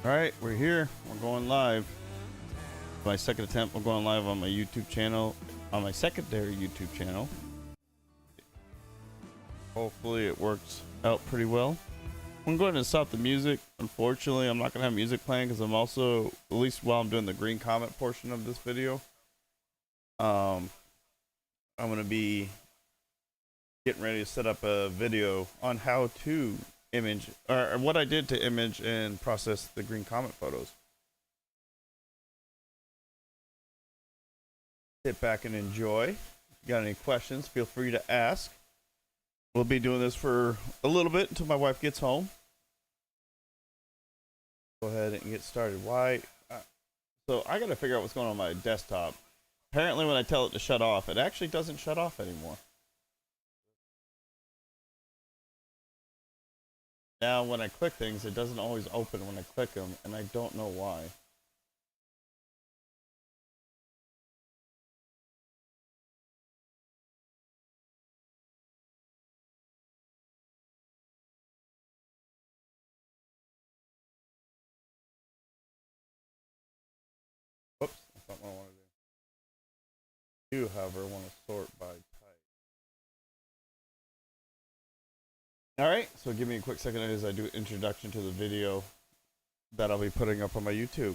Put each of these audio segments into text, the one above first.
All right, we're here. We're going live. My second attempt. We're going live on my YouTube channel, on my secondary YouTube channel. Hopefully it works out pretty well. I'm going to stop the music. Unfortunately, I'm not going to have music playing because I'm also, at least while I'm doing the Green Comet portion of this video, I'm going to be getting ready to set up a video on how to image, or what I did to image and process the Green Comet photos. Sit back and enjoy. If you got any questions, feel free to ask. We'll be doing this for a little bit until my wife gets home. Go ahead and get started. Why? So I got to figure out what's going on my desktop. Apparently when I tell it to shut off, it actually doesn't shut off anymore. Now when I click things, it doesn't always open when I click them, and I don't know why. Whoops, that's not what I want to do. You, however, want to sort by type. Alright, so give me a quick second as I do an introduction to the video that I'll be putting up on my YouTube.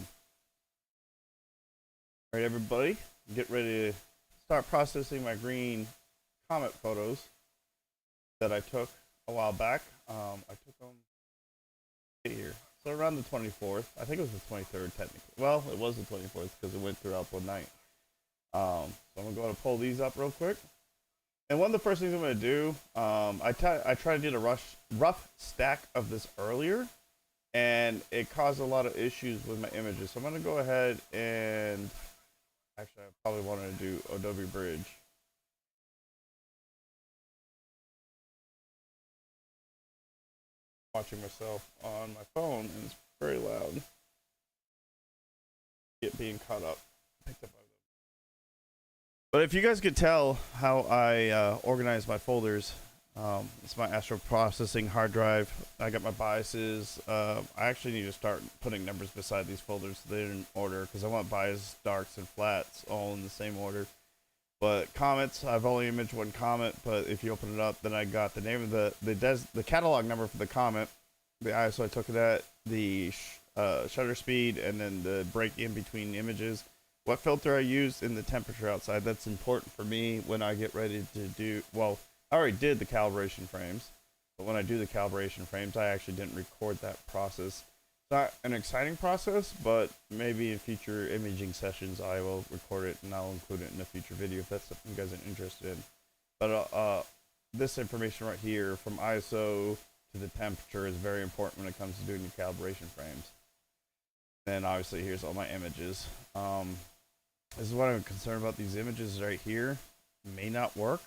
Alright everybody, get ready to start processing my Green Comet photos that I took a while back. I took them here, so around the 24th. I think it was the 23rd technically. Well, it was the 24th because it went throughout the night. So I'm going to go ahead and pull these up real quick. And one of the first things I'm going to do, I tried to do a rough stack of this earlier, and it caused a lot of issues with my images. So I'm going to go ahead and, actually I probably wanted to do Adobe Bridge. Watching myself on my phone, and it's very loud. It being caught up. Picked up by them. But if you guys could tell how I organize my folders, it's my Astro processing hard drive. I got my biases. I actually need to start putting numbers beside these folders so they're in order, because I want bias, darks, and flats all in the same order. But comets, I've only imaged one comet, but if you open it up, then I got the name of the catalog number for the comet, the ISO I took it at, the shutter speed, and then the break in between images, what filter I used, and the temperature outside. That's important for me when I get ready to do, well, I already did the calibration frames, but when I do the calibration frames, I actually didn't record that process. It's not an exciting process, but maybe in future imaging sessions I will record it and I'll include it in a future video if that's something you guys are interested in. But this information right here, from ISO to the temperature, is very important when it comes to doing the calibration frames. And obviously here's all my images. This is what I'm concerned about. These images right here may not work,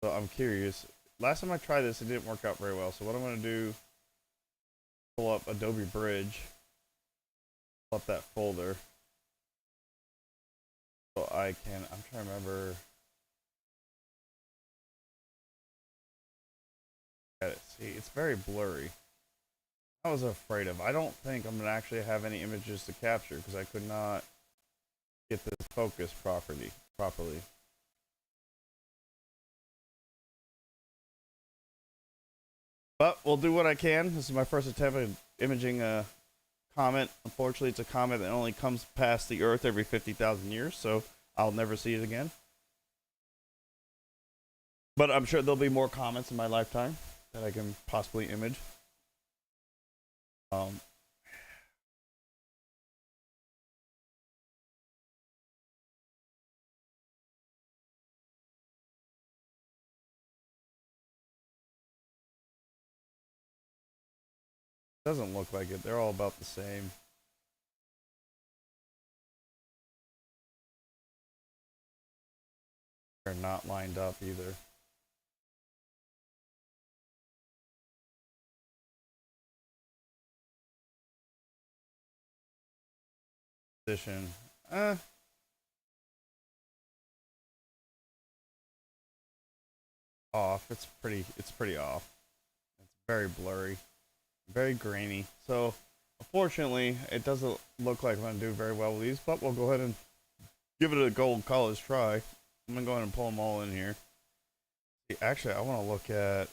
so I'm curious. Last time I tried this, it didn't work out very well, so what I'm going to do, pull up Adobe Bridge, pull up that folder, so I can, I'm trying to remember, see, it's very blurry. I was afraid of, I don't think I'm going to actually have any images to capture, because I could not get this focused properly. But we'll do what I can. This is my first attempt at imaging a comet. Unfortunately, it's a comet that only comes past the Earth every 50,000 years, so I'll never see it again. But I'm sure there'll be more comets in my lifetime that I can possibly image. Doesn't look like it. They're all about the same. They're not lined up either. Position. Off. It's pretty off. It's very blurry. Very grainy. So Unfortunately, it doesn't look like I'm going to do very well with these, but we'll go ahead and give it a gold college try. I'm going to go ahead and pull them all in here. Actually, I want to look at...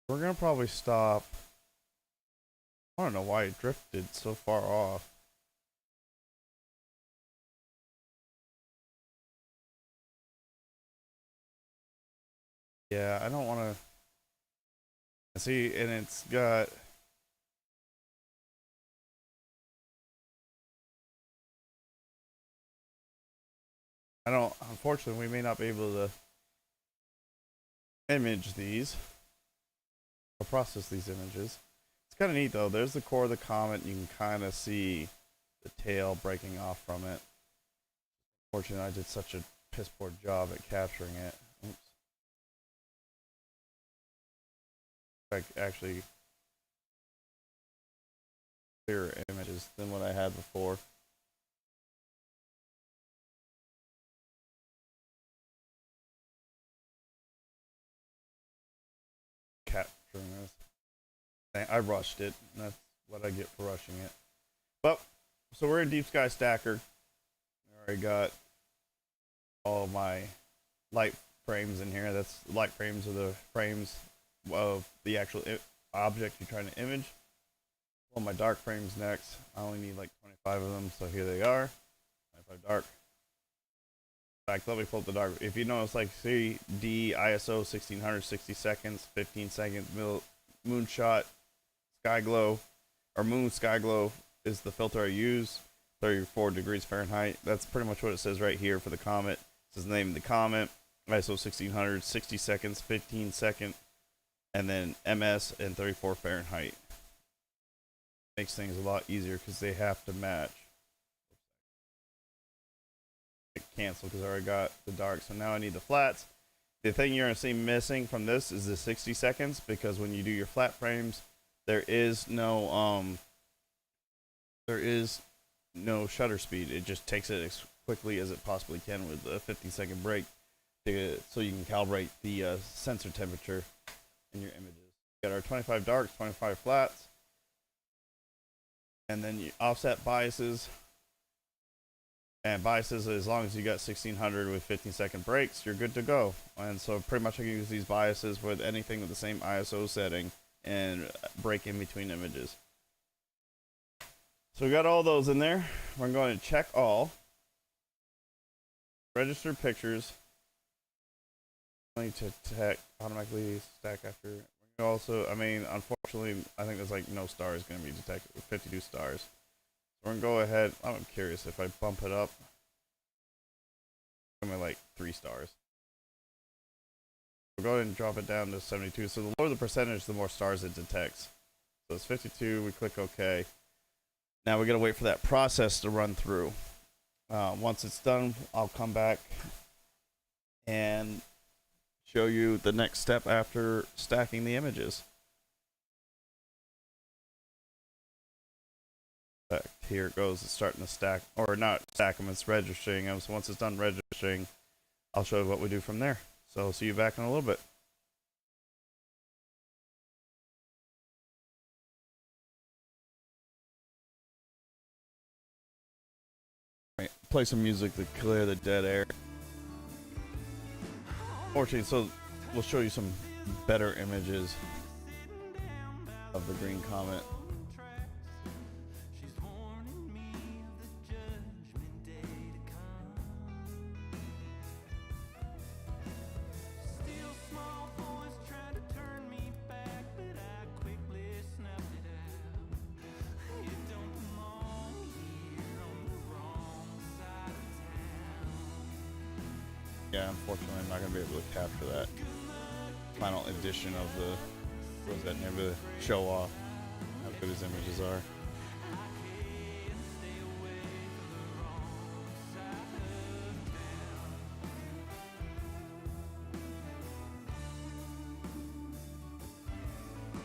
We're going to probably stop... I don't know why it drifted so far off. Yeah, I don't want to... See, and it's got... I don't... Unfortunately, we may not be able to image these. Or process these images. It's kind of neat, though. There's the core of the comet, and you can kind of see the tail breaking off from it. Unfortunately, I did such a piss poor job at capturing it. Oops. Like, actually... clearer images than what I had before. Capturing this. I rushed it. And that's what I get for rushing it. But, so we're in Deep Sky Stacker. I already got all my light frames in here. That's light frames of the frames of the actual object you're trying to image. Pull my dark frames next. I only need like 25 of them, so here they are. 25 dark. In fact, let me pull up the dark. If you notice, like, see, D, ISO 1600, 60 seconds, 15 seconds, moonshot, sky glow, or moon sky glow is the filter I use. 34 degrees Fahrenheit. That's pretty much what it says right here for the comet. It says the name of the comet, ISO 1600, 60 seconds, 15 second, and then MS and 34 Fahrenheit. Makes things a lot easier because they have to match. Cancel because I already got the dark, so now I need the flats. The thing you're going to see missing from this is the 60 seconds, because when you do your flat frames, there is no shutter speed. It just takes it as quickly as it possibly can with a 50-second break so you can calibrate the sensor temperature in your images. We got our 25 darks, 25 flats, and then you offset biases. And biases, as long as you got 1600 with 15-second breaks, you're good to go. And so pretty much I can use these biases with anything with the same ISO setting and break in between images. So we got all those in there. We're going to check all. Register pictures. Need to automatically stack after. Also, I mean, unfortunately, I think there's like no stars going to be detected with 52 stars. We're going to go ahead. I'm curious if I bump it up. I'm at like 3 stars. We'll go ahead and drop it down to 72. So the lower the percentage, the more stars it detects. So it's 52. We click OK. Now we got to wait for that process to run through. Once it's done, I'll come back and show you the next step after stacking the images. Here it goes. It's starting to stack, or not stack them, it's registering them. So once it's done registering, I'll show you what we do from there. So I'll see you back in a little bit. Right, play some music to clear the dead air. Fortunately, so we'll show you some better images of the Green Comet. Yeah, unfortunately, I'm not going to be able to capture that final edition of the Rosette Nebula show off how good his images are.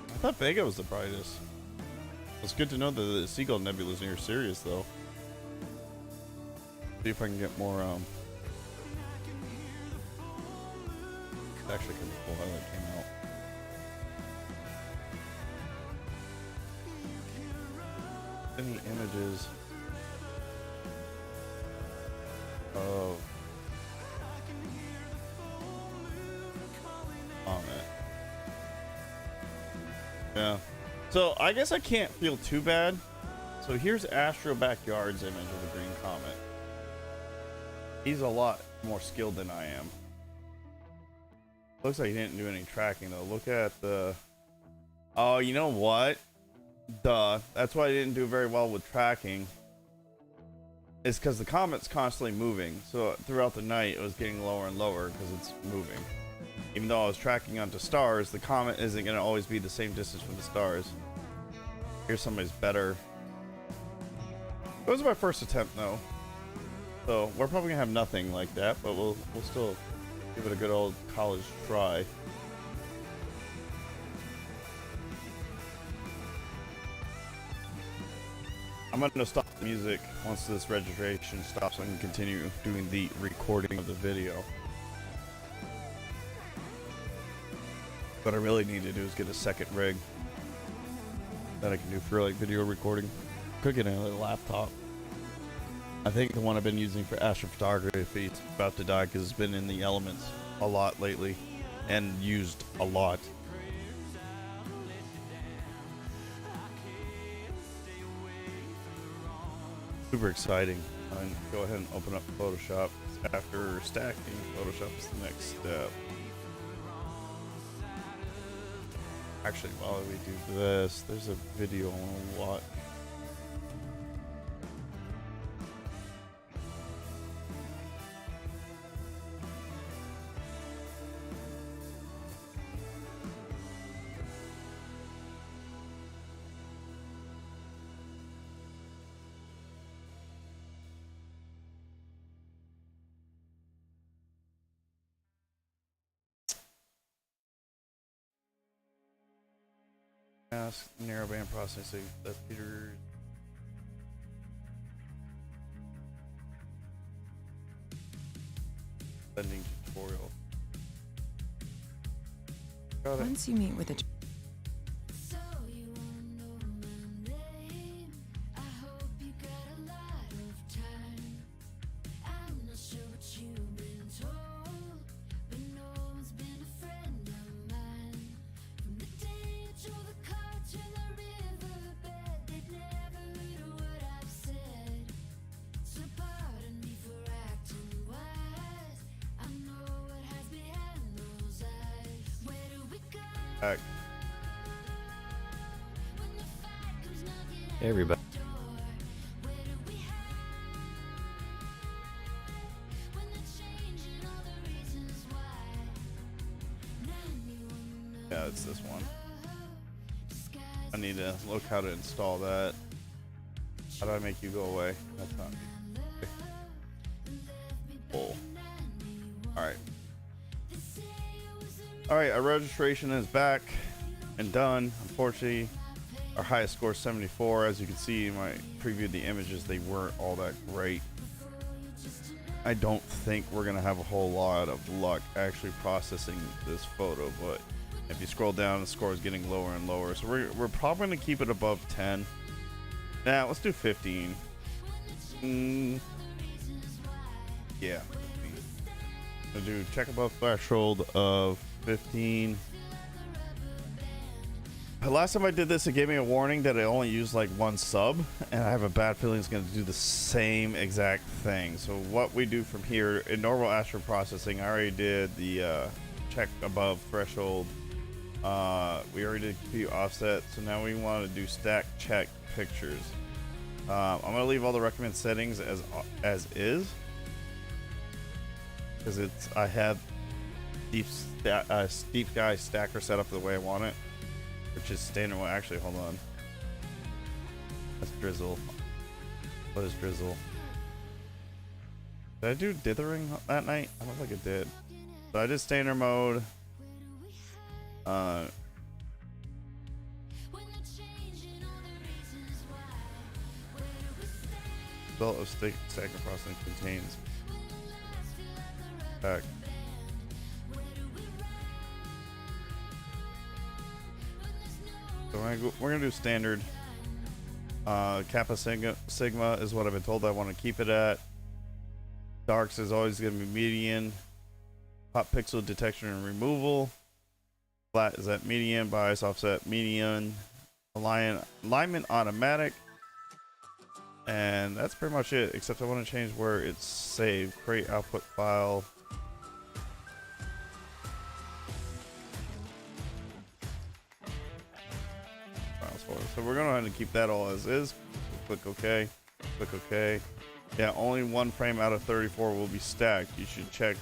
I thought Vega was the brightest. It's good to know that the Seagull Nebula is near Sirius, though. See if I can get more. Actually, kind of cool how that came out. any images of Comet. Yeah. So I guess I can't feel too bad. So here's Astro Backyard's image of the Green Comet. He's a lot more skilled than I am. Looks like he didn't do any tracking though. Look at the... Oh, you know what? Duh. That's why I didn't do very well with tracking. It's because the comet's constantly moving. So throughout the night, it was getting lower and lower because it's moving. Even though I was tracking onto stars, the comet isn't going to always be the same distance from the stars. Here's somebody's better. It was my first attempt though. So we're probably going to have nothing like that, but we'll still give it a good old college try. I'm going to stop the music once this registration stops so I can continue doing the recording of the video. What I really need to do is get a second rig that I can do for like video recording. Could get another laptop. I think the one I've been using for astrophotography is about to die because it's been in the elements a lot lately and used a lot. Super exciting. And go ahead and open up Photoshop. After stacking, Photoshop is the next step. Actually, while we do this, there's a video on what. Narrowband processing. That's Peter. Blending tutorial. Got it. Once you meet with a Back. Hey everybody. Yeah, it's this one. I need to look how to install that. How do I make you go away? That's not me. Okay. Cool. Alright. Alright, our registration is back and done. Unfortunately, our highest score is 74. As you can see, when I previewed the images, they weren't all that great. I don't think we're going to have a whole lot of luck actually processing this photo, but if you scroll down, the score is getting lower and lower. So we're probably going to keep it above 10. Now, let's do 15. Yeah. 15. We'll do check above threshold of 15. The last time I did this, it gave me a warning that I only used like one sub, and I have a bad feeling it's going to do the same exact thing. So what we do from here in normal Astro processing, I already did the check above threshold. We already did compute offset, so now we want to do stack check pictures. I'm going to leave all the recommended settings as is, because I have deep sky stacker set up the way I want it, which is standard. Well, actually, hold on. That's drizzle. What is drizzle? Did I do dithering that night? I don't think I did. So I did standard mode. Result of stack processing contains back. So we're gonna do standard. Kappa Sigma is what I've been told I want to keep it at. Darks is always going to be median. Pop pixel detection and removal. Flat is at median. Bias offset median. Alignment automatic. And that's pretty much it, except I want to change where it's saved. Create output file. So we're going to go ahead and keep that all as is. Click OK. Click OK. Yeah, only one frame out of 34 will be stacked. You should check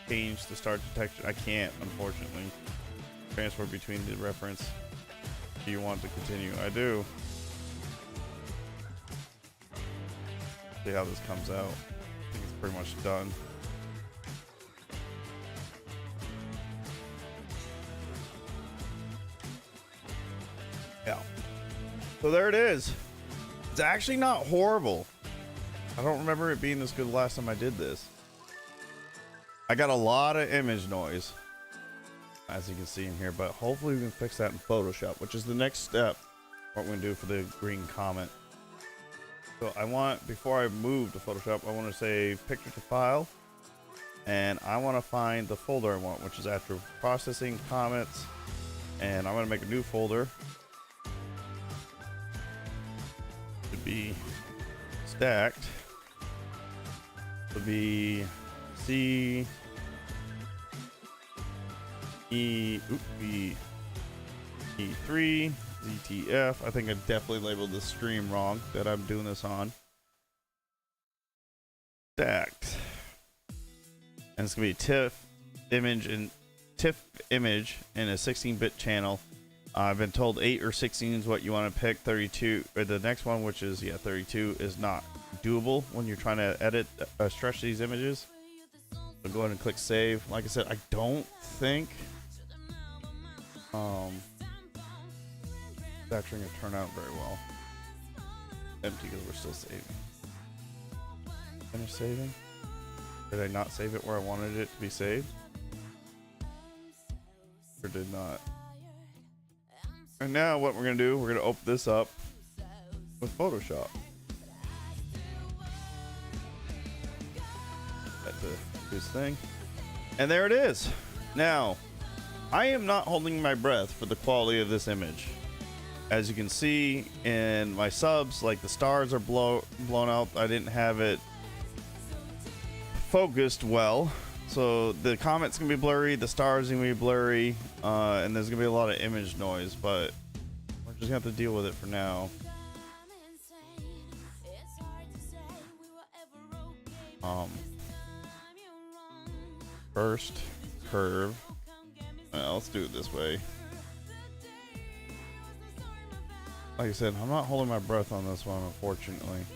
change to start detection. I can't, unfortunately. Transfer between the reference. Do you want to continue? I do. See how this comes out. I think it's pretty much done. Yeah. So there it is. It's actually not horrible. I don't remember it being this good the last time I did this. I got a lot of image noise, as you can see in here, but hopefully we can fix that in Photoshop, which is the next step, what we're going to do for the Green Comet. So I want, before I move to Photoshop, I want to say picture to file, and I want to find the folder I want, which is Astro Processing Comets, and I'm going to make a new folder. To be stacked. To be C E E3 ZTF. I think I definitely labeled the stream wrong that I'm doing this on. Stacked. And it's gonna be TIFF image in a 16-bit channel. I've been told 8 or 16 is what you want to pick. 32 or the next one, which is 32, is not doable when you're trying to edit stretch these images. So go ahead and click save. Like I said, I don't think it's actually going to turn out very well. Empty because we're still saving. Finish saving. Did I not save it where I wanted it to be saved? Or did not? And now what we're going to do, we're going to open this up with Photoshop. That's this thing. And there it is. Now, I am not holding my breath for the quality of this image. As you can see in my subs, like the stars are blown out. I didn't have it focused well. So the comet's gonna be blurry, the stars gonna be blurry, and there's gonna be a lot of image noise, but we're just gonna have to deal with it for now. First curve. Well, let's do it this way. Like I said, I'm not holding my breath on this one, unfortunately.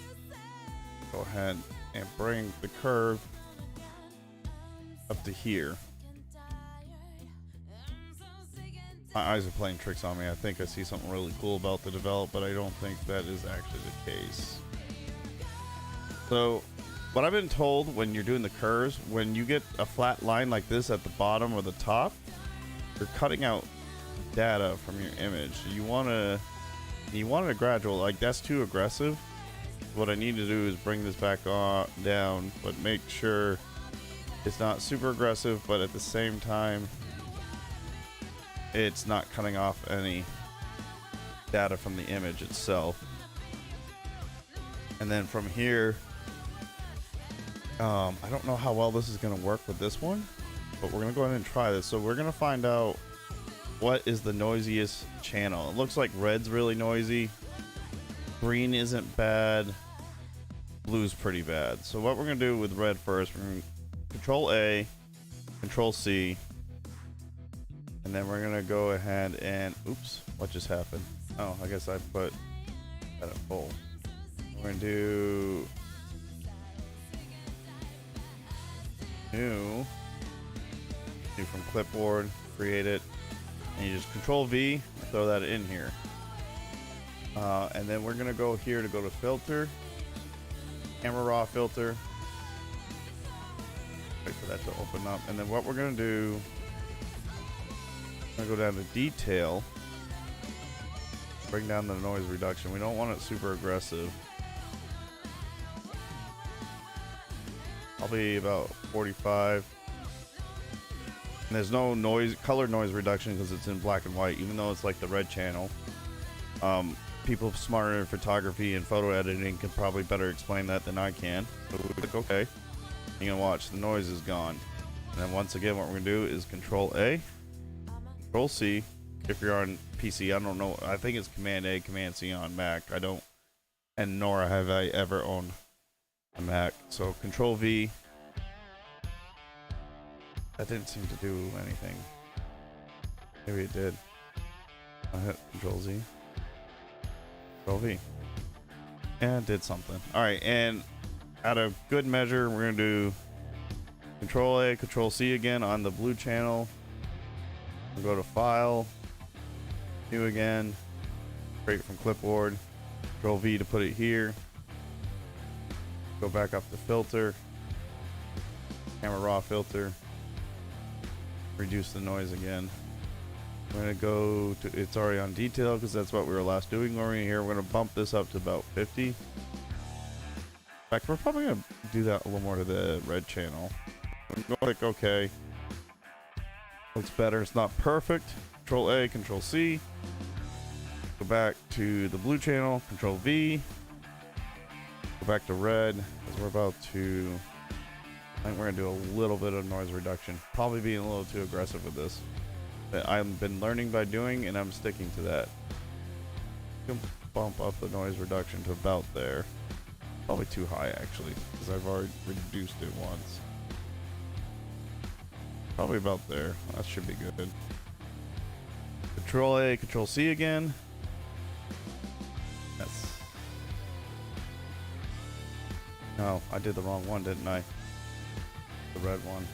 Go ahead and bring the curve up to here. My eyes are playing tricks on me. I think I see something really cool about the develop, but I don't think that is actually the case. So what I've been told when you're doing the curves, when you get a flat line like this at the bottom or the top, you're cutting out data from your image. You want it gradual. Like, that's too aggressive. What I need to do is bring this back on down, but make sure it's not super aggressive, but at the same time it's not cutting off any data from the image itself. And then from here, I don't know how well this is going to work with this one, but we're going to go ahead and try this. So we're going to find out what is the noisiest channel. It looks like red's really noisy. Green isn't bad. Blue's pretty bad. So what we're going to do with red first, we're going to Control A, Control C, and then we're going to go ahead and, oops, what just happened? Oh, I guess I put that at full. We're going to do new from clipboard, create it, and you just Control V and throw that in here. And then we're gonna go here to go to filter, camera raw filter. Wait for that to open up, and then what we're gonna do, I'm gonna go down to detail, Bring down the noise reduction. We don't want it super aggressive. Probably about 45. And there's no noise, color noise reduction because it's in black and white, even though it's like the red channel. People smarter in photography and photo editing can probably better explain that than I can. So we click OK. You're gonna watch the noise is gone. And then once again, what we're gonna do is Control A, Control C. If you're on PC, I don't know. I think it's Command A, Command C on Mac. I don't, and nor have I ever owned a Mac. So Control V. That didn't seem to do anything. Maybe it did. I hit Control Z. Control V. And it did something. Alright, and out of good measure, we're going to do Control A, Control C again on the blue channel. We'll go to File. New again. Create from clipboard. Control V to put it here. Go back up to filter. Camera raw filter. Reduce the noise again. We're going to go to, it's already on detail because that's what we were last doing over here. We're going to bump this up to about 50. In fact, we're probably going to do that a little more to the red channel. Go click OK. Looks better. It's not perfect. Control A, Control C. Go back to the blue channel. Control V. Go back to red because we're about to, I think we're going to do a little bit of noise reduction. Probably being a little too aggressive with this. That I've been learning by doing, and I'm sticking to that. Can bump up the noise reduction to about there. Probably too high actually, because I've already reduced it once. Probably about there. That should be good. Control A, Control C again. That's. No, I did the wrong one, didn't I? The red one.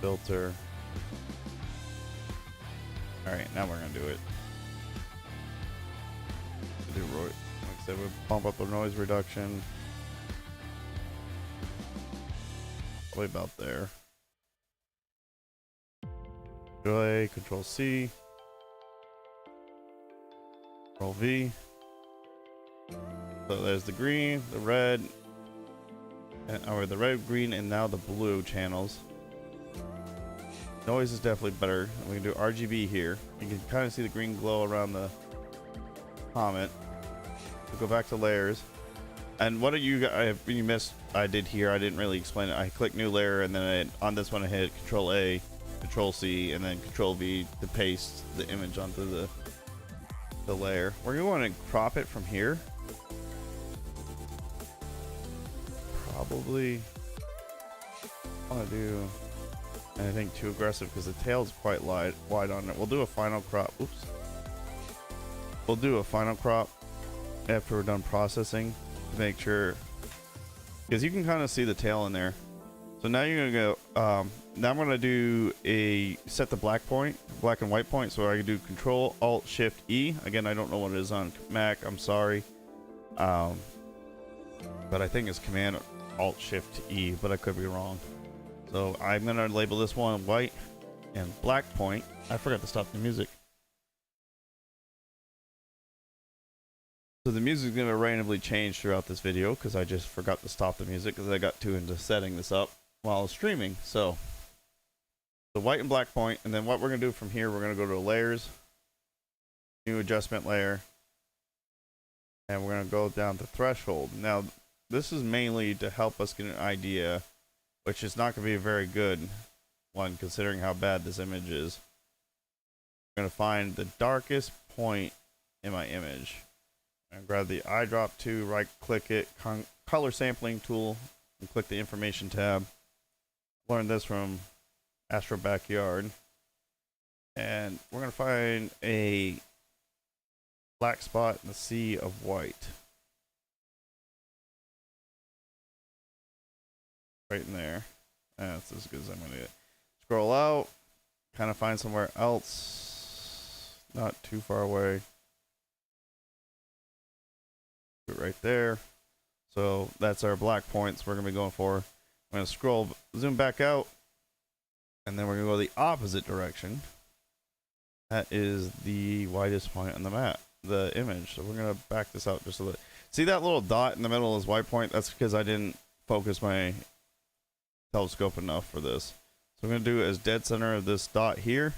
Filter. Alright, now we're gonna do it. Like I said, we bump up the noise reduction. Probably about there. Control A, Control C. Control V. So there's the green, the red, or the red, green, and now the blue channels. Noise is definitely better. We can do RGB here. You can kind of see the green glow around the comet. We'll go back to layers. And what you missed, I did here. I didn't really explain it. I click new layer, and then on this one I hit Control A, Control C, and then Control V to paste the image onto the layer. We're going to crop it from here. Probably I want to do anything too aggressive because the tail's quite wide on it. We'll do a final crop. Oops. We'll do a final crop after we're done processing to make sure, because you can kind of see the tail in there. So now you're gonna go. Now I'm gonna do set the black and white point. So I can do Control Alt Shift E. Again, I don't know what it is on Mac. I'm sorry. But I think it's Command Alt Shift E, but I could be wrong. So I'm gonna label this one white and black point. I forgot to stop the music. So the music is gonna randomly change throughout this video because I just forgot to stop the music because I got too into setting this up while I was streaming. So the white and black point, and then what we're gonna do from here, we're gonna go to layers, new adjustment layer, and we're gonna go down to threshold. Now this is mainly to help us get an idea, which is not going to be a very good one considering how bad this image is. I'm going to find the darkest point in my image. I'm going to grab the eyedrop tool, right click it, color sampling tool, and click the information tab. Learned this from Astro Backyard. And we're going to find a black spot in the sea of white. Right in there. That's as good as I'm going to get. Scroll out. Kind of find somewhere else. Not too far away. Put it right there. So that's our black points we're going to be going for. I'm going to scroll, zoom back out. And then we're going to go the opposite direction. That is the widest point on the map, the image. So we're gonna back this out just a little. See that little dot in the middle is white point? That's because I didn't focus my telescope enough for this. So I'm gonna do it as dead center of this dot here.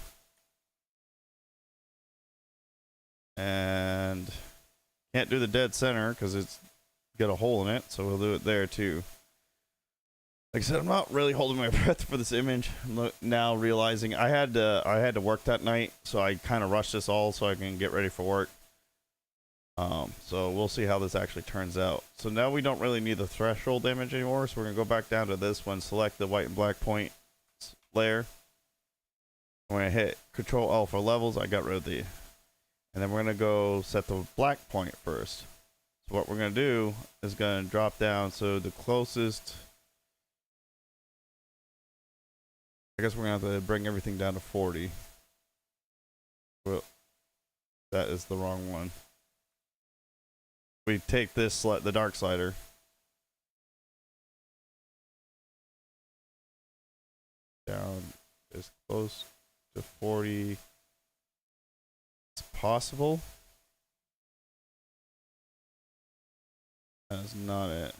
And can't do the dead center because it's got a hole in it, so we'll do it there too. Like I said, I'm not really holding my breath for this image. I'm now realizing I had to work that night, so I kind of rushed this all so I can get ready for work. So we'll see how this actually turns out. So now we don't really need the threshold image anymore, so we're gonna go back down to this one, select the white and black point layer. I'm gonna hit Control L for levels. I got rid of the, and then we're gonna go set the black point first. So what we're gonna do is gonna drop down. So the closest, I guess we're gonna have to bring everything down to 40. Well, that is the wrong one. We take this, the dark slider, down as close to 40 as possible. That's not it.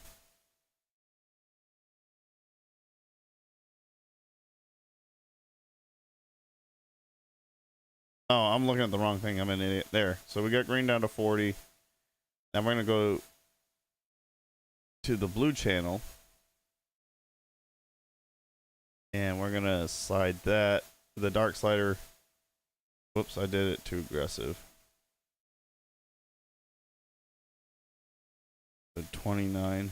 Oh, I'm looking at the wrong thing. I'm an idiot. There. So we got green down to 40. Now we're going to go to the blue channel. And we're going to slide that, the dark slider. Whoops, I did it too aggressive. So 29.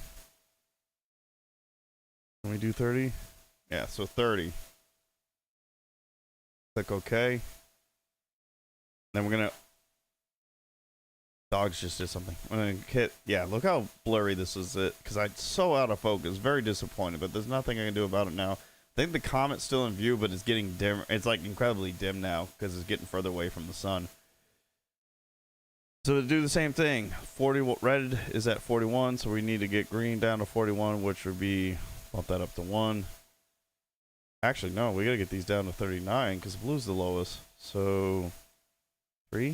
Can we do 30? Yeah, so 30. Click OK. Then we're going to, dogs just did something. I'm going to hit, yeah, look how blurry this is, because I'm so out of focus. Very disappointed, but there's nothing I can do about it now. I think the comet's still in view, but it's getting dim. It's like incredibly dim now because it's getting further away from the sun. So to do the same thing, 40 red is at 41, so we need to get green down to 41, which would be, bump that up to 1. Actually, no, we got to get these down to 39 because blue's the lowest. So 3.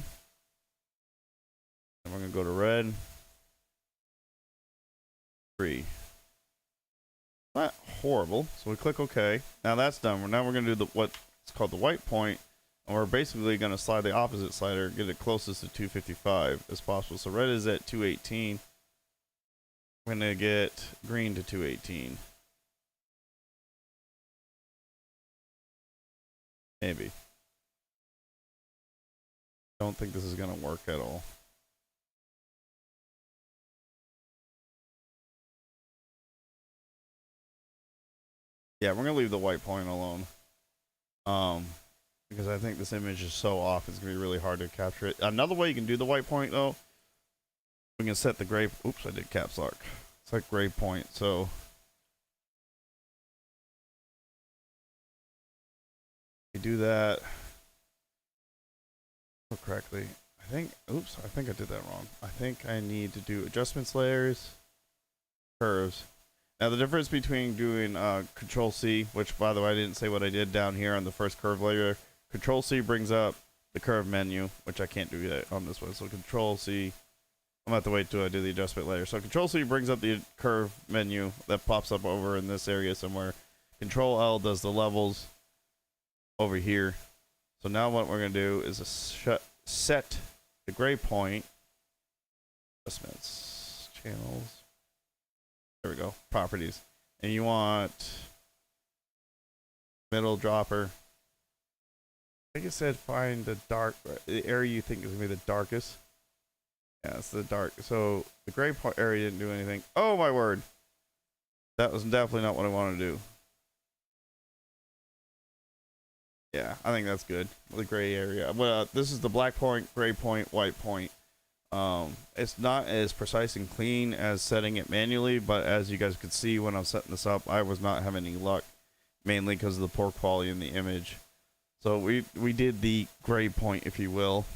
And we're going to go to red. 3. Not horrible. So we click OK. Now that's done. Now we're going to do what's called the white point, and we're basically going to slide the opposite slider, get it closest to 255 as possible. So red is at 218. We're going to get green to 218. Maybe. Don't think this is going to work at all. Yeah, we're going to leave the white point alone. Because I think this image is so off, it's going to be really hard to capture it. Another way you can do the white point, though, we can set the gray... Oops, I did caps lock. It's like gray point, so... we do that... correctly. I think... Oops, I think I did that wrong. I think I need to do adjustments layers, curves. Now the difference between doing Control C, which by the way I didn't say what I did down here on the first curve layer. Control C brings up the curve menu, which I can't do yet on this one. So Control C, I'm gonna have to wait till I do the adjustment layer. So Control C brings up the curve menu that pops up over in this area somewhere. Control L does the levels over here. So now what we're gonna do is set the gray point, adjustments, channels. There we go, properties. And you want middle dropper. I think it said find the area you think is gonna be the darkest. Yeah, it's the dark. So the gray part area didn't do anything. Oh my word. That was definitely not what I wanted to do. Yeah, I think that's good. The gray area. Well, this is the black point, gray point, white point. It's not as precise and clean as setting it manually, but as you guys could see when I'm setting this up, I was not having any luck, mainly because of the poor quality in the image. So we did the gray point, if you will.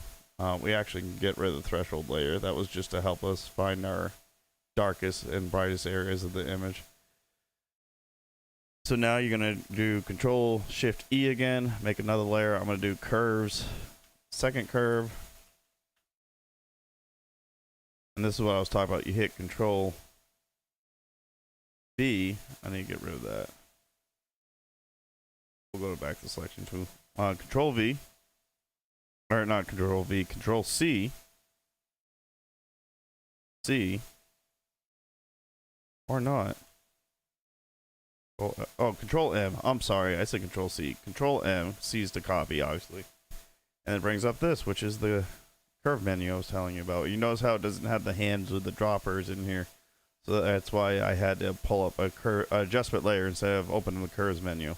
We actually can get rid of the threshold layer. That was just to help us find our darkest and brightest areas of the image. So now you're going to do Control Shift E again, make another layer. I'm going to do curves, second curve. And this is what I was talking about. You hit Control V. I need to get rid of that. We'll go back to selection tool. Control V. Or not Control V, Control C. C. Or not. Oh, Control M. I'm sorry, I said Control C. Control M. C is to copy, obviously. And it brings up this, which is the curve menu I was telling you about. You notice how it doesn't have the hands with the droppers in here. So that's why I had to pull up a adjustment layer instead of opening the curves menu.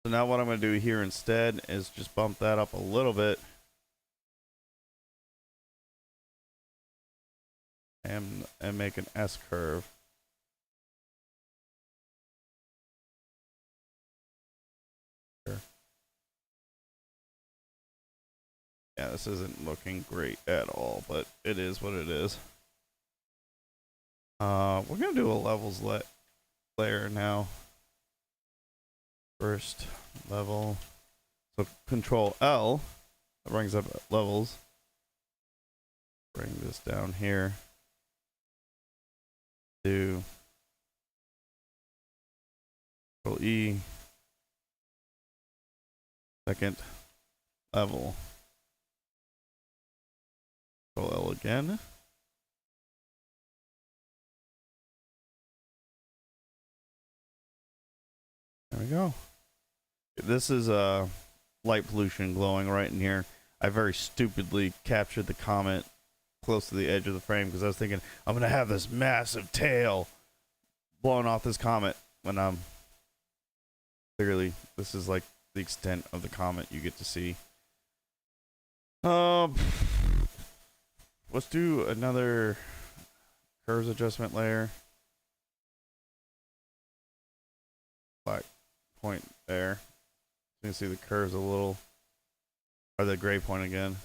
So now what I'm going to do here instead is just bump that up a little bit. And make an S curve. Here. Yeah, this isn't looking great at all, but it is what it is. We're going to do a levels layer now. First level. So Control L. That brings up levels. Bring this down here. Do Control E. Second level. Control L again. There we go. This is light pollution glowing right in here. I very stupidly captured the comet close to the edge of the frame because I was thinking I'm gonna have this massive tail blowing off this comet when I'm clearly this is like the extent of the comet you get to see. Let's do another curves adjustment layer. Black point there. You can see the curves a little, or the gray point again.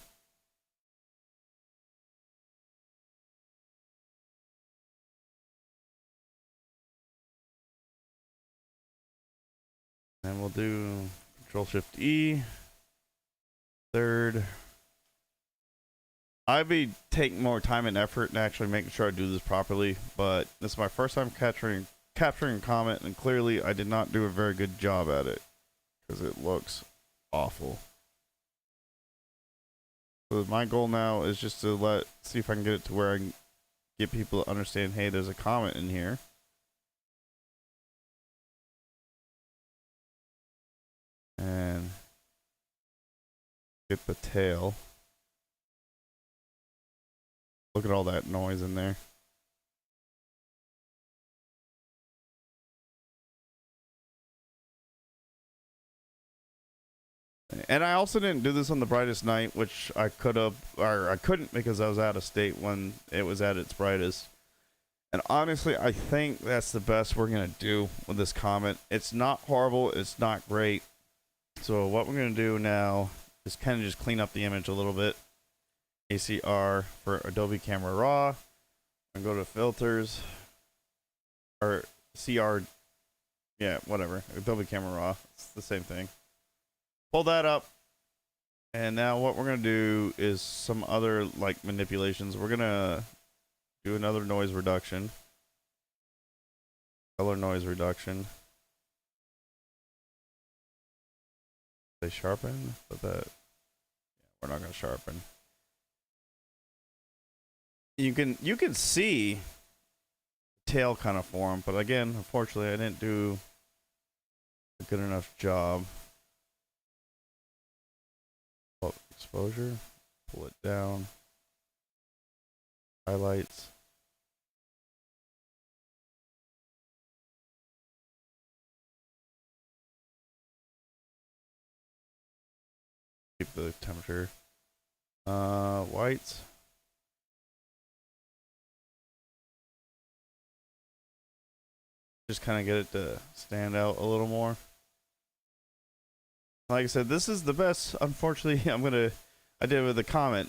And we'll do Control Shift E. Third. I'd be taking more time and effort and actually making sure I do this properly, but this is my first time capturing a comet, and clearly I did not do a very good job at it because it looks awful. So my goal now is just to see if I can get it to where I can get people to understand, hey, there's a comet in here. And get the tail. Look at all that noise in there. And I also didn't do this on the brightest night, which I could have, or I couldn't because I was out of state when it was at its brightest. And honestly, I think that's the best we're going to do with this comet. It's not horrible. It's not great. So what we're going to do now is kind of just clean up the image a little bit. ACR for Adobe Camera Raw. And go to filters. Or CR. Yeah, whatever. Adobe Camera Raw. It's the same thing. Pull that up. And now what we're going to do is some other like manipulations. We're going to do another noise reduction. Color noise reduction. They sharpen, but that, yeah, we're not going to sharpen. You can see the tail kind of form, but again, unfortunately, I didn't do a good enough job. Pull exposure, pull it down, highlights. Keep the temperature. Whites. Just kind of get it to stand out a little more. Like I said, this is the best. Unfortunately, I did with the Comet.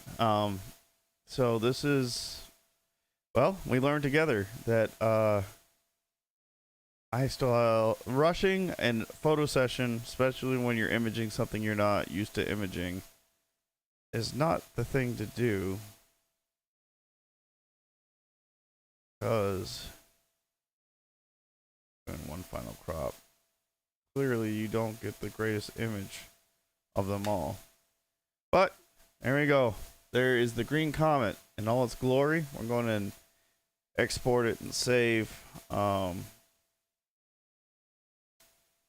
So this is, well, we learned together that I still rushing and photo session, especially when you're imaging something you're not used to imaging, is not the thing to do, because doing one final crop, clearly you don't get the greatest image of them all. But there we go. There is the Green Comet in all its glory. We're going to export it and save, and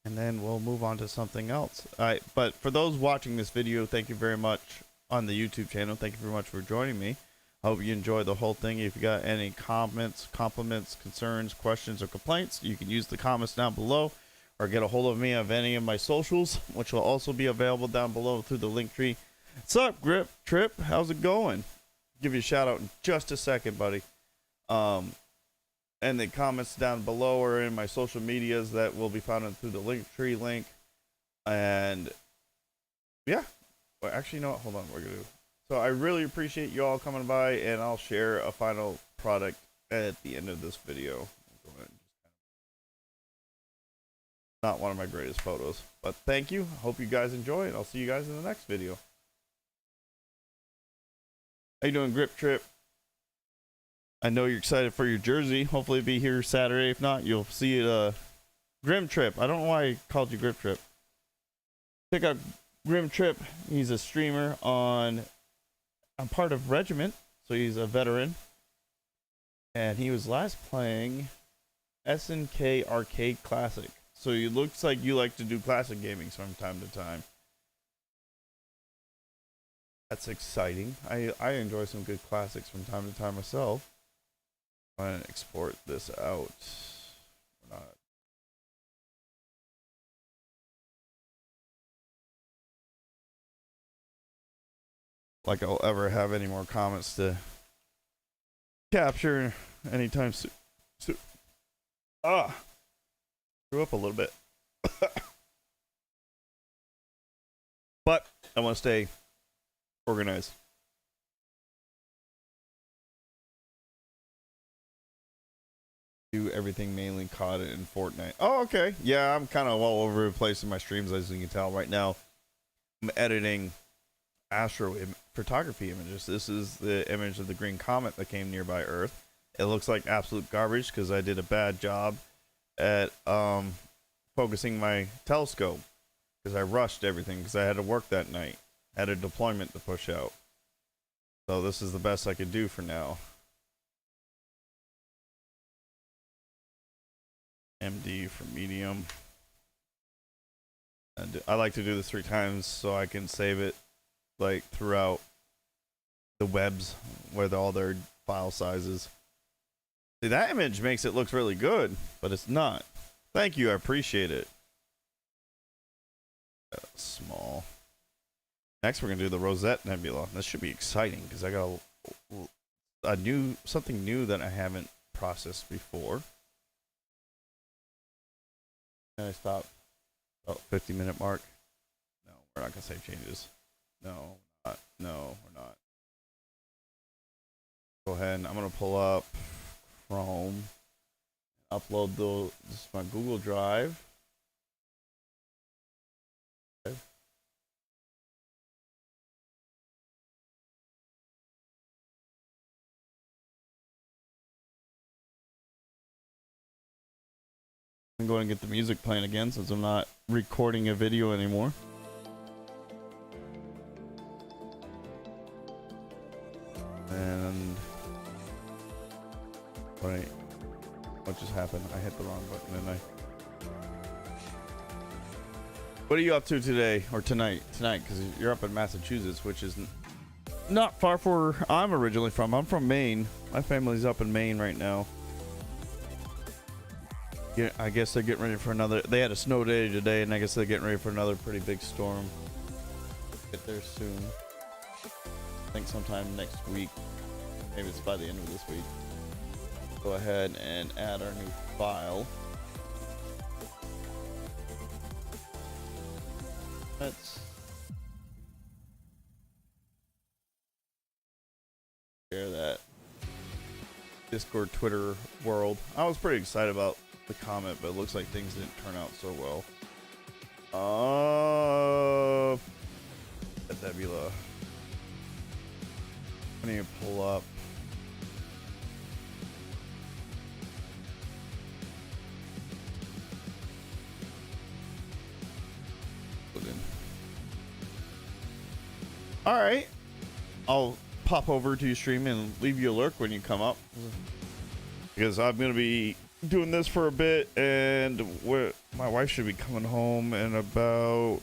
then we'll move on to something else. But for those watching this video, thank you very much on the YouTube channel. Thank you very much for joining me. I hope you enjoyed the whole thing. If you got any comments, compliments, concerns, questions, or complaints, you can use the comments down below, or get a hold of me of any of my socials, which will also be available down below through the link tree. What's up, Grip Trip? How's it going? Give you a shout out in just a second, buddy. And the comments down below are in my social medias that will be found through the link tree link. And yeah, well, actually, you know what? Hold on, we're gonna do. So I really appreciate you all coming by, and I'll share a final product at the end of this video. Not one of my greatest photos, but thank you. Hope you guys enjoy, and I'll see you guys in the next video. How you doing, Grip Trip? I know you're excited for your jersey. Hopefully it'll be here Saturday. If not, you'll see it. Grim Trip. I don't know why I called you Grip Trip. Check out Grim Trip. He's a streamer on... I'm part of Regiment, so he's a veteran. And he was last playing SNK Arcade Classic. So it looks like you like to do classic gaming from time to time. That's exciting. I enjoy some good classics from time to time myself. I'm going to export this out. We're not. Like I'll ever have any more comments to capture anytime soon. Screw up a little bit. But I want to stay organized. Do everything mainly caught it in Fortnite. Oh, okay. Yeah, I'm kind of all over the place in my streams, as you can tell. Right now, I'm editing Astro photography images. This is the image of the Green Comet that came nearby Earth. It looks like absolute garbage because I did a bad job at focusing my telescope, because I rushed everything because I had to work that night. I had a deployment to push out. So this is the best I could do for now. MD for medium. And I like to do this 3 times so I can save it like throughout the webs where all their file sizes. See, that image makes it look really good, but it's not. Thank you, I appreciate it. Small. Next, we're gonna do the Rosette Nebula. This should be exciting because I got something new that I haven't processed before. Can I stop? Oh, 50-minute mark. No, we're not gonna save changes. No, not. No, we're not. Go ahead. And I'm gonna pull up Chrome. Upload this is my Google Drive. Okay. I'm going to get the music playing again since I'm not recording a video anymore. And what just happened? I hit the wrong button, didn't I? What are you up to today or tonight? Tonight, because you're up in Massachusetts, which is not far from where I'm originally from. I'm from Maine. My family's up in Maine right now. Yeah, I guess they're getting ready for another. They had a snow day today, and I guess they're getting ready for another pretty big storm. Get there soon. I think sometime next week. Maybe it's by the end of this week. Go ahead and add our new file. Let's share that Discord, Twitter world. I was pretty excited about the comet, but it looks like things didn't turn out so well. Nebula. I need to pull up. All right, I'll pop over to your stream and leave you a lurk when you come up, because I'm gonna be doing this for a bit, and my wife should be coming home in about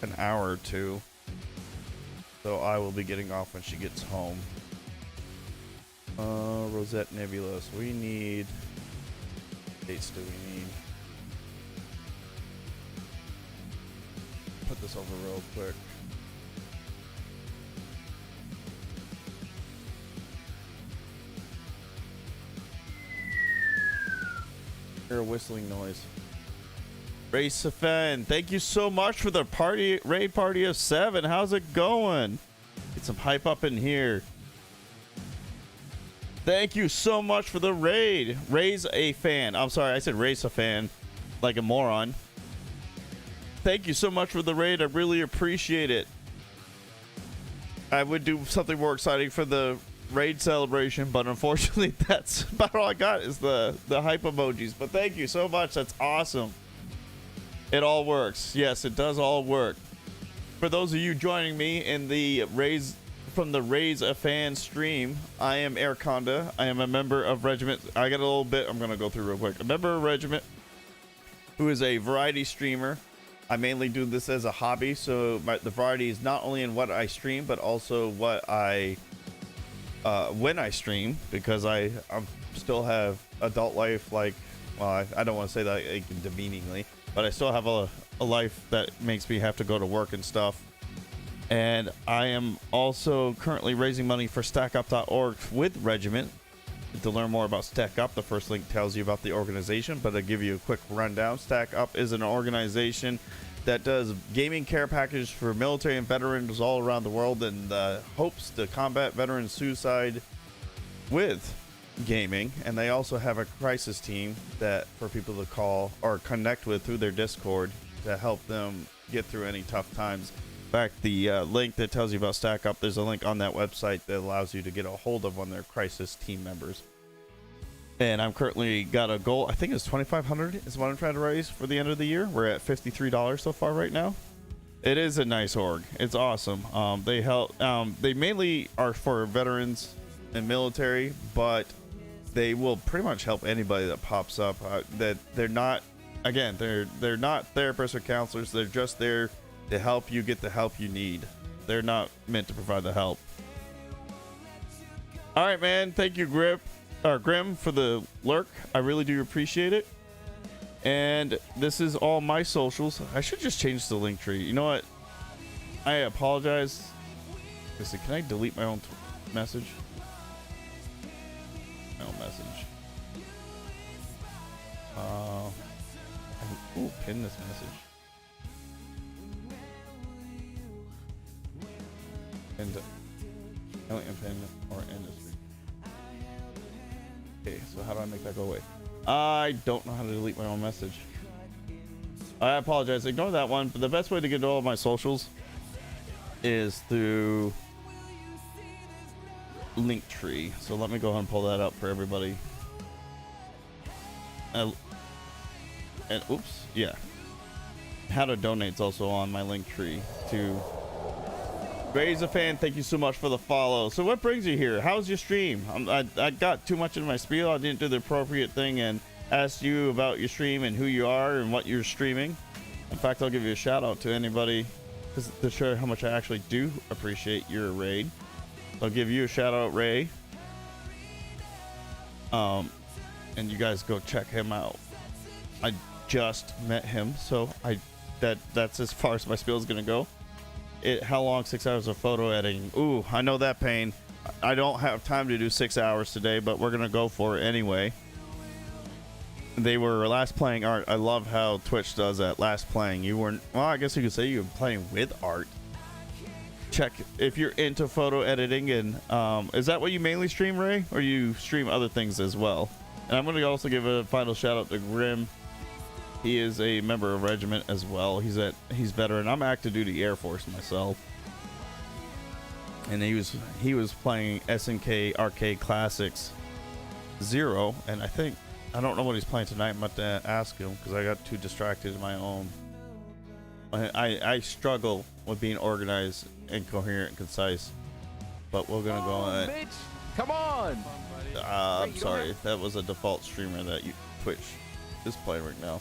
an hour or two, so I will be getting off when she gets home. Rosette Nebula. So we need dates. Do we need? Put this over real quick. Hear a whistling noise. Race of Fan, thank you so much for the raid party of 7. How's it going? Get some hype up in here. Thank you so much for the raid. Raise a fan. I'm sorry, I said race a fan like a moron. Thank you so much for the raid. I really appreciate it. I would do something more exciting for the raid celebration, but unfortunately that's about all I got is the hype emojis. But thank you so much. That's awesome. It all works. Yes, it does all work. For those of you joining me in the Raise a Fan stream, I am Airconda. I am a member of Regiment. I got a little bit I'm gonna go through real quick. A member of Regiment, who is a variety streamer. I mainly do this as a hobby, so the variety is not only in what I stream, but also what I when I stream, because I still have adult life. Like, well, I don't want to say that like, demeaningly, but I still have a life that makes me have to go to work and stuff. And I am also currently raising money for stackup.org with Regiment. To learn more about StackUp, the first link tells you about the organization, but I'll give you a quick rundown. StackUp is an organization that does gaming care packages for military and veterans all around the world, and hopes to combat veteran suicide with gaming. And they also have a crisis team that for people to call or connect with through their Discord to help them get through any tough times. In fact, the link that tells you about StackUp, there's a link on that website that allows you to get a hold of one of their crisis team members. And I'm currently got a goal. I think it's $2,500 is what I'm trying to raise for the end of the year. We're at $53 so far right now. It is a nice org. It's awesome. They help. They mainly are for veterans and military, but they will pretty much help anybody that pops up. That they're not. Again, they're not therapists or counselors. They're just there to help you get the help you need. They're not meant to provide the help. All right, man. Thank you, Grim, for the lurk. I really do appreciate it. And this is all my socials. I should just change the link tree. You know what? I apologize. Listen, can I delete my own message? My own message. Ooh, pin this message. And pin or industry. Okay, so how do I make that go away? I don't know how to delete my own message. I apologize. Ignore that one. But the best way to get to all of my socials is through Linktree. So let me go ahead and pull that up for everybody. And oops, yeah. How to donate's also on my Linktree to Raise a Fan. Thank you so much for the follow. So what brings you here? How's your stream? I got too much in my spiel. I didn't do the appropriate thing and asked you about your stream and who you are and what you're streaming. In fact, I'll give you a shout out to anybody to show how much I actually do appreciate your raid. I'll give you a shout out, Ray. And you guys go check him out. I just met him, so that's as far as my spiel is gonna go. How long? 6 hours of photo editing. Ooh, I know that pain. I don't have time to do 6 hours today, but we're gonna go for it anyway. They were last playing art. I love how Twitch does that. Last playing. You weren't. Well, I guess you could say you were playing with art. Check if you're into photo editing. And is that what you mainly stream, Ray, or you stream other things as well? And I'm gonna also give a final shout out to Grim. He is a member of Regiment as well. He's veteran. I'm active duty Air Force myself. and he was playing SNK Arcade Classics 0, and I don't know what he's playing tonight. I'm about to ask him because I got too distracted in my own. I struggle with being organized and coherent and concise, but we're gonna go on. Bitch. Come on. I'm sorry, that was a default streamer that Twitch is playing right now.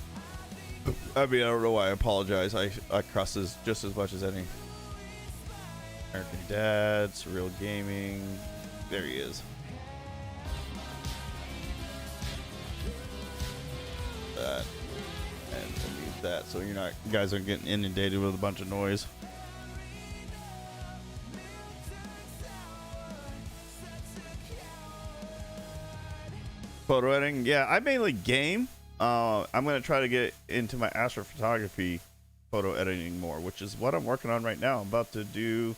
I mean, I don't know why I apologize. I cuss just as much as any. American Dad, Surreal Gaming. There he is. That. And we'll use that so you guys aren't getting inundated with a bunch of noise. Photo editing, yeah, I mainly game. I'm gonna try to get into my astrophotography photo editing more, which is what I'm working on right now. I'm about to do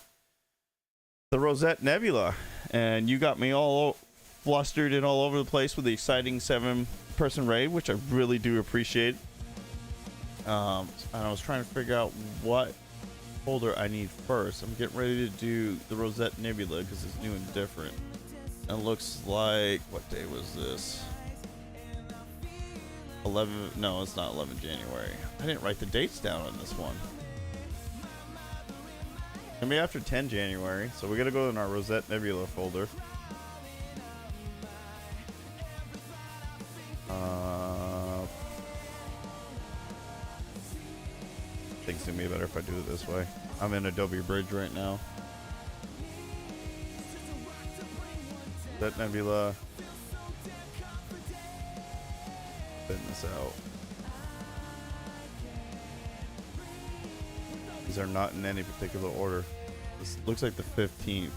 the Rosette Nebula, and you got me all flustered and all over the place with the exciting 7-person raid, which I really do appreciate. And I was trying to figure out what folder I need first. I'm getting ready to do the Rosette Nebula because it's new and different. It looks like, what day was this? 11, no, it's not 11 January. I didn't write the dates down on this one. It's gonna be after 10 January, so we're gonna go in our Rosette Nebula folder. I think it's gonna be better if I do it this way. I'm in Adobe Bridge right now. That Nebula. Spin this out. These are not in any particular order. This looks like the 15th.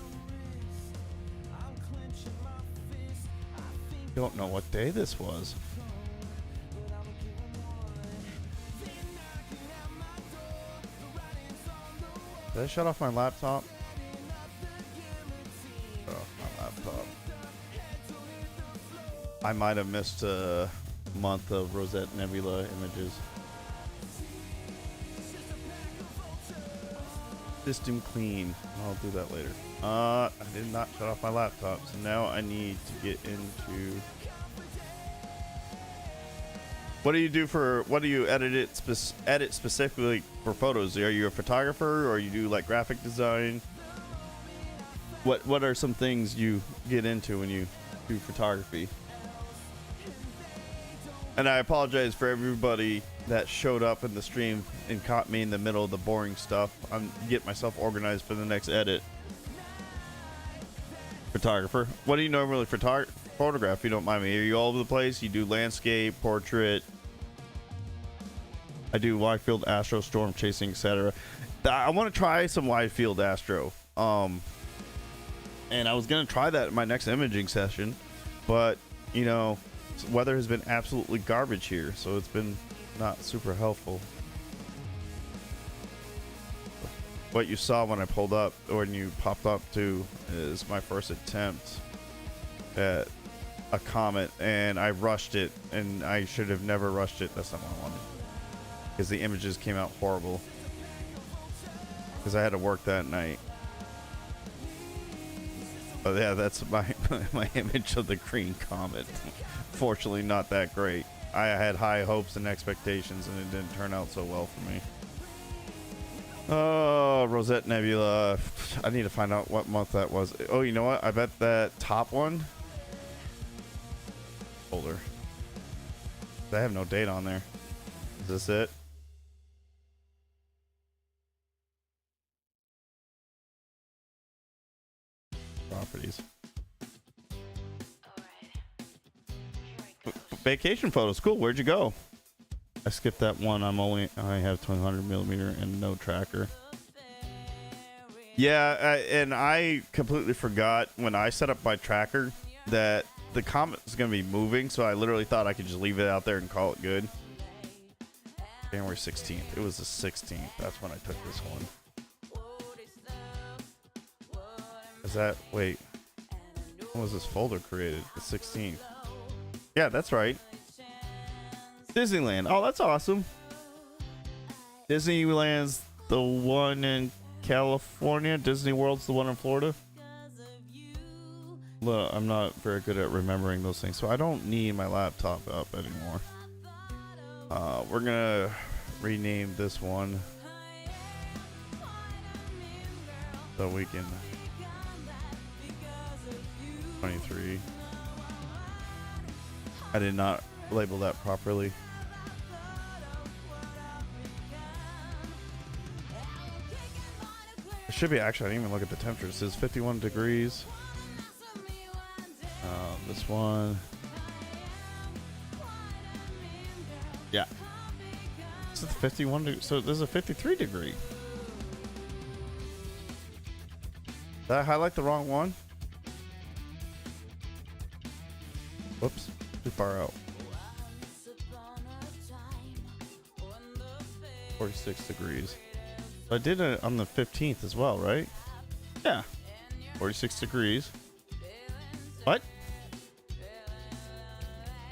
Don't know what day this was. Did I shut off my laptop? Shut off my laptop. I might have missed a month of Rosette Nebula images. System clean. I'll do that later. I did not shut off my laptop, so now I need to get into. What do you do for? What do you edit specifically for photos? Are you a photographer, or you do like graphic design? What are some things you get into when you do photography? And I apologize for everybody that showed up in the stream and caught me in the middle of the boring stuff. I'm getting myself organized for the next edit. Photographer. What do you normally photograph, if you don't mind me? Are you all over the place? You do landscape, portrait. I do wide field astro, storm chasing, etc. I want to try some wide field astro. And I was going to try that in my next imaging session. But, you know, weather has been absolutely garbage here, so it's been not super helpful. What you saw when I pulled up, or when you popped up to, is my first attempt at a comet, and I rushed it, and I should have never rushed it. That's not what I wanted, because the images came out horrible, because I had to work that night. But yeah, that's my image of the Green Comet. Fortunately, not that great. I had high hopes and expectations, and it didn't turn out so well for me. Oh, Rosette Nebula. I need to find out what month that was. Oh, you know what? I bet that top one folder. I have no date on there. Is this it? Properties. Vacation photos. Cool. Where'd you go? I skipped that one. I have 200mm and no tracker. Yeah, and I completely forgot when I set up my tracker that the comet is going to be moving, so I literally thought I could just leave it out there and call it good. January 16th. It was the 16th. That's when I took this one. Is that... Wait. When was this folder created? The 16th. Yeah, that's right. Disneyland. Oh, that's awesome. Disneyland's the one in California. Disney World's the one in Florida. I'm not very good at remembering those things, so I don't need my laptop up anymore. We're gonna rename this one so we can 23. I did not label that properly. It should be, actually, I didn't even look at the temperature. It says 51 degrees. This one. Yeah. This is 51. So there's a 53 degree. Did I highlight the wrong one? Whoops. Too far out. 46 degrees. I did it on the 15th as well, right? Yeah. 46 degrees. What?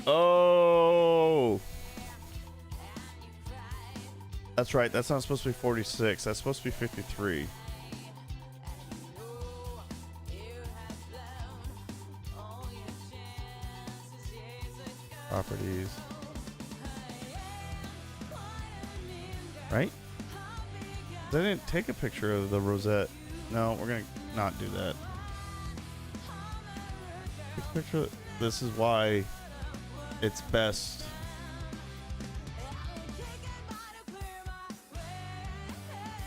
Oh. That's right. That's not supposed to be 46. That's supposed to be 53. Properties. Right? I didn't take a picture of the Rosette. No, we're gonna not do that. Take a picture. This is why it's best.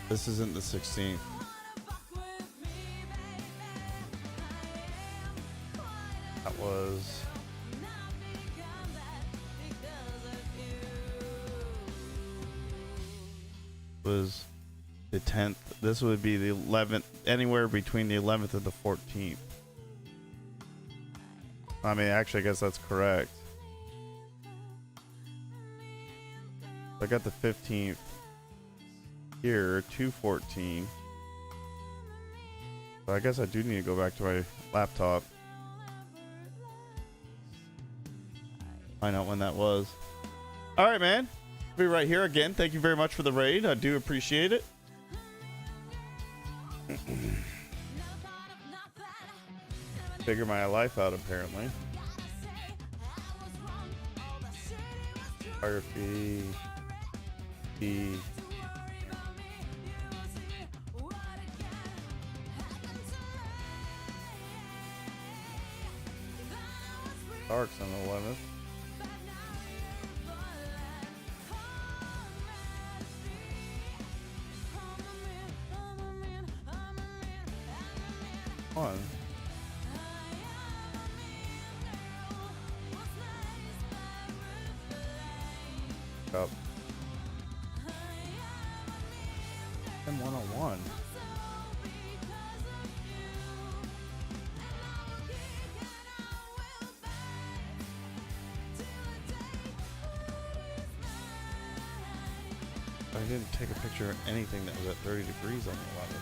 This isn't the 16th. That was the 10th. This would be the 11th, anywhere between the 11th and the 14th. I mean, actually, I guess that's correct. I got the 15th here, 2/14. So I guess I do need to go back to my laptop. Find out when that was. All right, man. Be right here again. Thank you very much for the raid. I do appreciate it. Figure my life out, apparently. Photography. Darks on the 11th. One. Up. M101. I didn't take a picture of anything that was at 30 degrees on the 11th.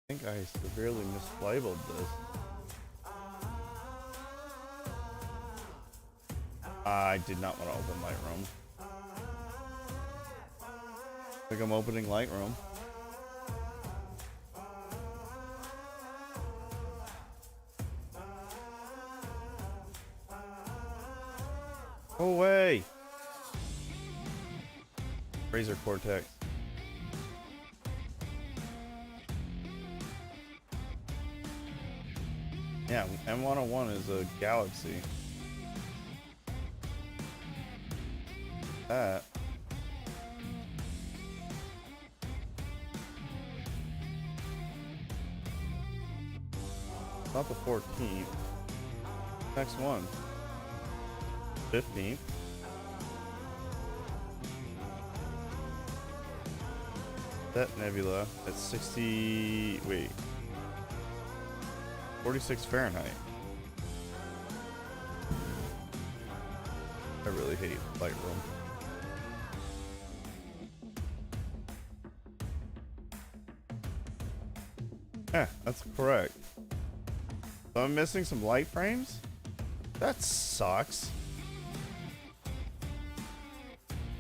I think I severely mislabeled this. I did not want to open Lightroom. I think I'm opening Lightroom. Go away! Razor Cortex. Yeah, M101 is a galaxy. That. Not the 14th. Next one. 15th. Rosette Nebula at 60. Wait. 46 Fahrenheit. I really hate Lightroom. Yeah, that's correct. So I'm missing some light frames. That sucks.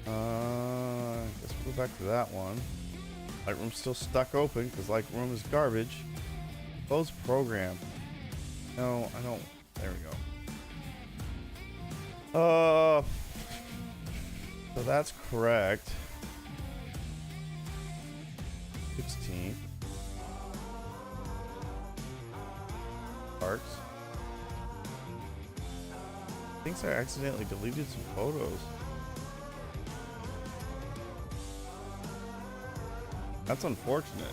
Guess we'll go back to that one. Lightroom's still stuck open because Lightroom is garbage. Close program. No, I don't. There we go. So that's correct. 16. Parks. Thinks I accidentally deleted some photos. That's unfortunate.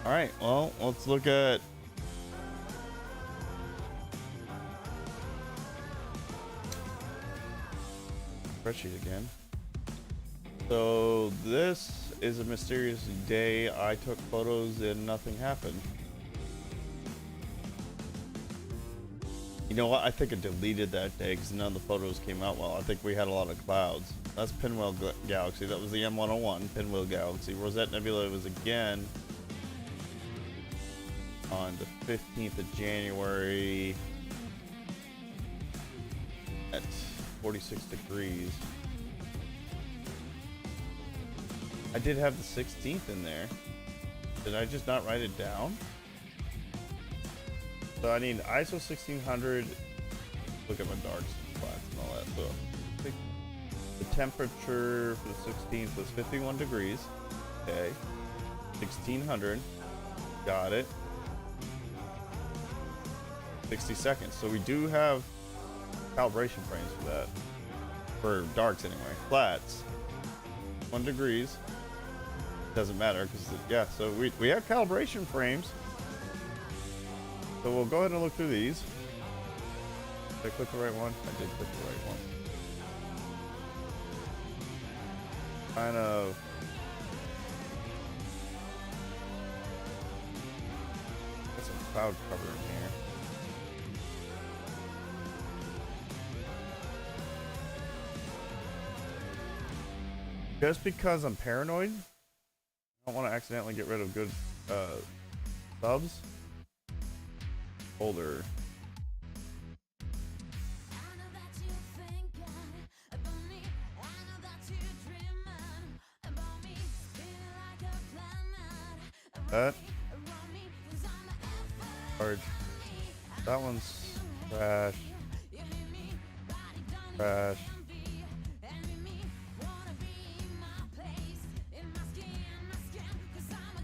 Alright, well, let's look at spreadsheet again. So this is a mysterious day. I took photos and nothing happened. You know what? I think I deleted that day because none of the photos came out well. I think we had a lot of clouds. That's Pinwheel Galaxy. That was the M101 Pinwheel Galaxy. Rosette Nebula was again on the 15th of January at 46 degrees. I did have the 16th in there. Did I just not write it down? So I need ISO 1600. Look at my darks and flats and all that. So I think the temperature for the 16th was 51 degrees. Okay. 1600. Got it. 60 seconds. So we do have calibration frames for that. For darks anyway. Flats. 1 degrees. Doesn't matter because yeah, so we have calibration frames. So we'll go ahead and look through these. Did I click the right one? I did click the right one. Kind of got some cloud cover in here. Just because I'm paranoid, I don't want to accidentally get rid of good subs. Folder. That. Charge. That one's trash. Trash.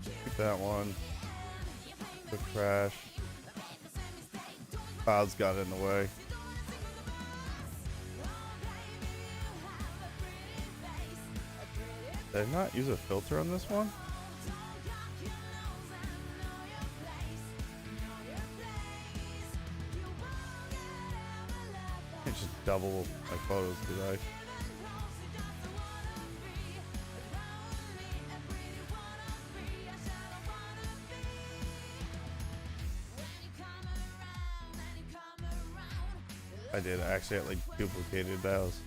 Keep that one. The trash. Clouds got in the way. Did I not use a filter on this one? I can't just double my photos, did I? I did. I accidentally duplicated those.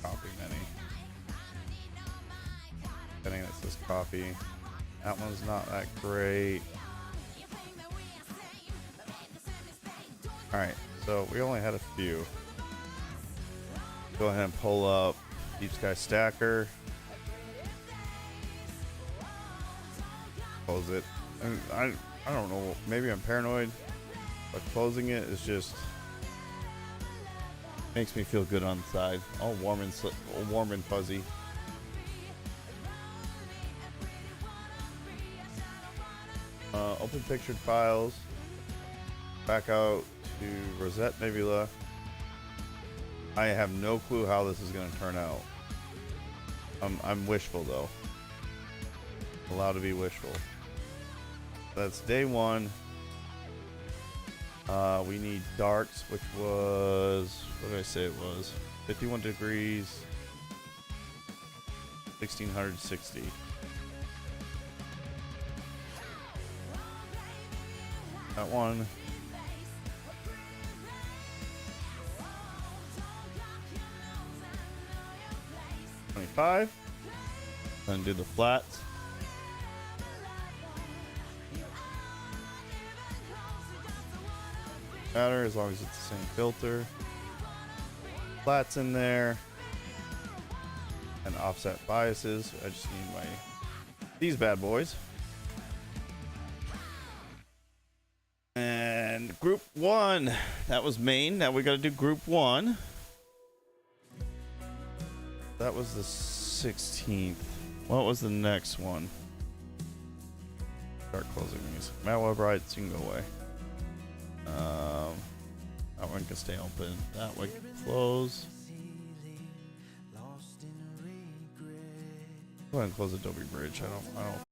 Copy many. I think that's this copy. That one's not that great. Alright, so we only had a few. Go ahead and pull up Deep Sky Stacker. Close it. And I don't know, maybe I'm paranoid, but closing it is just makes me feel good on the side. All warm and fuzzy. Open pictured files. Back out to Rosette Nebula. I have no clue how this is going to turn out. I'm wishful though. Allowed to be wishful. That's day one. We need darks, which was, what did I say it was? 51 degrees, 1660. That one. 5. Then do the flats. Matter as long as it's the same filter. Flats in there. And offset biases. I just need these bad boys. And group 1. That was main. Now we got to do group 1. That was the 16th. What was the next one? Start closing these. Malware brights, you can go away. That one can stay open. That one can close. Go ahead and close Adobe Bridge. I don't